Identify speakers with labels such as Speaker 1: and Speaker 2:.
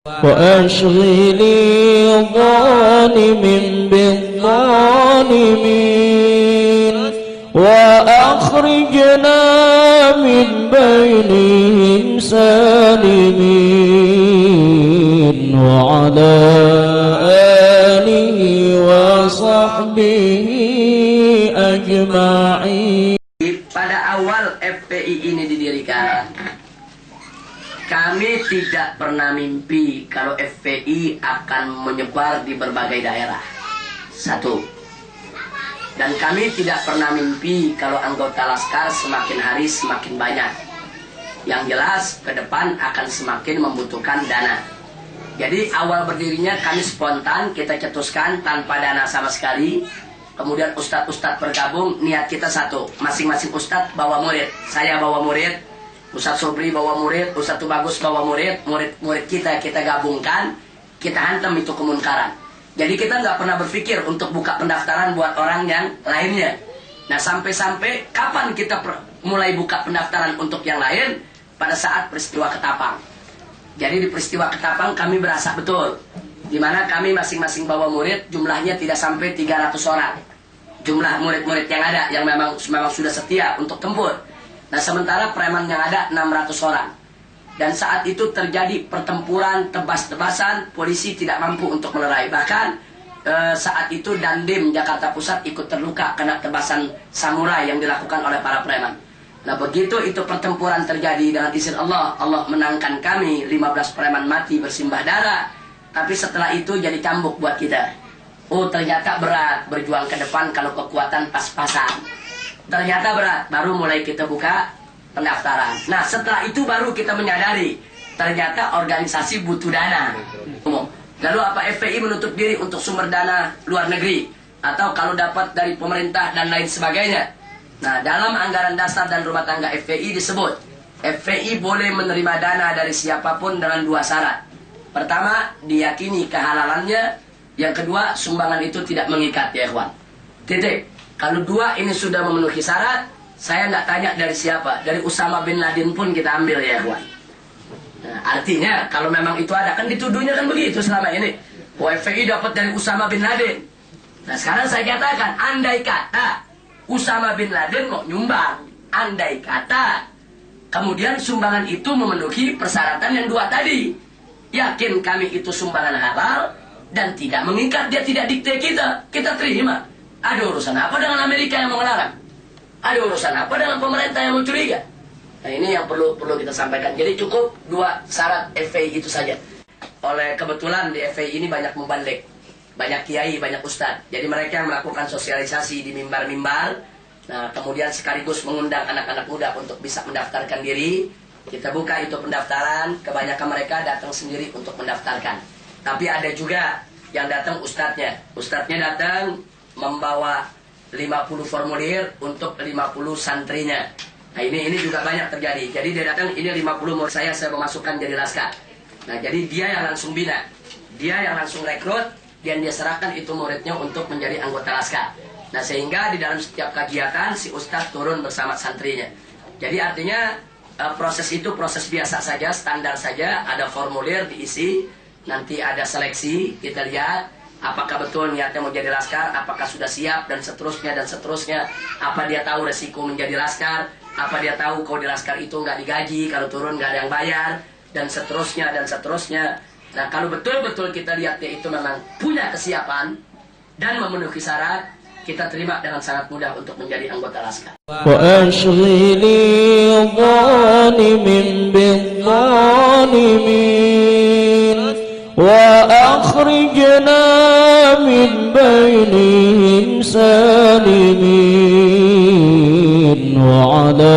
Speaker 1: وأشغلي ظالم بالظالمين وأخرجنا من بينهم سالمين وعلى آله وصحبه أجمعين.
Speaker 2: Pada awal FPI ini didirikan, kami tidak pernah mimpi kalau FPI akan menyebar di berbagai daerah. Satu. Dan kami tidak pernah mimpi kalau anggota Laskar semakin hari semakin banyak. Yang jelas ke depan akan semakin membutuhkan dana. Jadi awal berdirinya kami spontan, kita cetuskan tanpa dana sama sekali. Kemudian ustadz-ustadz bergabung, niat kita satu. Masing-masing ustadz bawa murid. Saya bawa murid, Ustadz Sobri bawa murid, Ustadz Tubagus bawa murid. Murid-murid kita gabungkan, kita hantam itu kemunkaran. Jadi kita nggak pernah berpikir untuk buka pendaftaran buat orang yang lainnya. Nah sampai-sampai kapan kita mulai buka pendaftaran untuk yang lain? Pada saat peristiwa Ketapang. Jadi di peristiwa Ketapang kami berasa betul, di mana kami masing-masing bawa murid, jumlahnya tidak sampai 300 orang. Jumlah murid-murid yang ada, yang memang sudah setia untuk tempur. Nah sementara preman yang ada 600 orang. Dan saat itu terjadi pertempuran, tebas-tebasan, polisi tidak mampu untuk melerai. Bahkan saat itu Dandim Jakarta Pusat ikut terluka kena tebasan samurai yang dilakukan oleh para preman. Nah begitu itu pertempuran terjadi, dengan izin Allah, Allah menangkan kami, 15 preman mati bersimbah darah. Tapi setelah itu jadi cambuk buat kita. Oh ternyata berat berjuang ke depan kalau kekuatan pas-pasan. Ternyata berat, baru mulai kita buka pendaftaran. Nah setelah itu baru kita menyadari, ternyata organisasi butuh dana. Lalu apa FPI menutup diri untuk sumber dana luar negeri? Atau kalau dapat dari pemerintah dan lain sebagainya. Nah dalam anggaran dasar dan rumah tangga FPI disebut, FPI boleh menerima dana dari siapapun dengan 2 syarat. Pertama, diyakini kehalalannya. Yang kedua, sumbangan itu tidak mengikat, ya ikhwan. Titik. Kalau 2 ini sudah memenuhi syarat, saya nggak tanya dari siapa. Dari Usama bin Laden pun kita ambil, ya ikhwan. Nah, artinya, kalau memang itu ada, kan dituduhnya kan begitu selama ini. FPI dapat dari Usama bin Laden. Nah, sekarang saya katakan, andai kata Usama bin Laden mau nyumbang, andai kata kemudian sumbangan itu memenuhi persyaratan yang 2 tadi, yakin kami itu sumbangan halal dan tidak mengikat, dia tidak dikte kita terima. Ada urusan apa dengan Amerika yang mau melarang? Ada urusan apa dengan pemerintah yang mencuriga? Nah ini yang perlu kita sampaikan. Jadi cukup 2 syarat FPI itu saja. Oleh kebetulan di FPI ini banyak mubalik, banyak kiai, banyak ustadz. Jadi mereka yang melakukan sosialisasi di mimbar-mimbar. Nah kemudian sekaligus mengundang anak-anak muda untuk bisa mendaftarkan diri. Kita buka itu pendaftaran, kebanyakan mereka datang sendiri untuk mendaftarkan. Tapi ada juga yang datang ustadznya. Ustadznya datang membawa 50 formulir untuk 50 santrinya. Nah ini juga banyak terjadi. Jadi dia datang, ini 50 murid saya memasukkan jadi laskar. Nah jadi dia yang langsung bina, dia yang langsung rekrut, dan dia serahkan itu muridnya untuk menjadi anggota laskar. Nah sehingga di dalam setiap kegiatan si ustadz turun bersama santrinya. Jadi artinya proses itu proses biasa saja, standar saja. Ada formulir diisi, nanti ada seleksi, kita lihat apakah betul niatnya mau jadi laskar, apakah sudah siap, dan seterusnya dan seterusnya. Apa dia tahu resiko menjadi laskar, apa dia tahu kalau di laskar itu nggak digaji, kalau turun nggak ada yang bayar, dan seterusnya dan seterusnya. Nah kalau betul-betul kita lihat dia itu memang punya kesiapan dan memenuhi syarat, kita terima dengan sangat mudah untuk menjadi anggota laskar.
Speaker 1: وأشغلي ظالم بالظالمين وأخرجنا من بينهم سالمين وعلى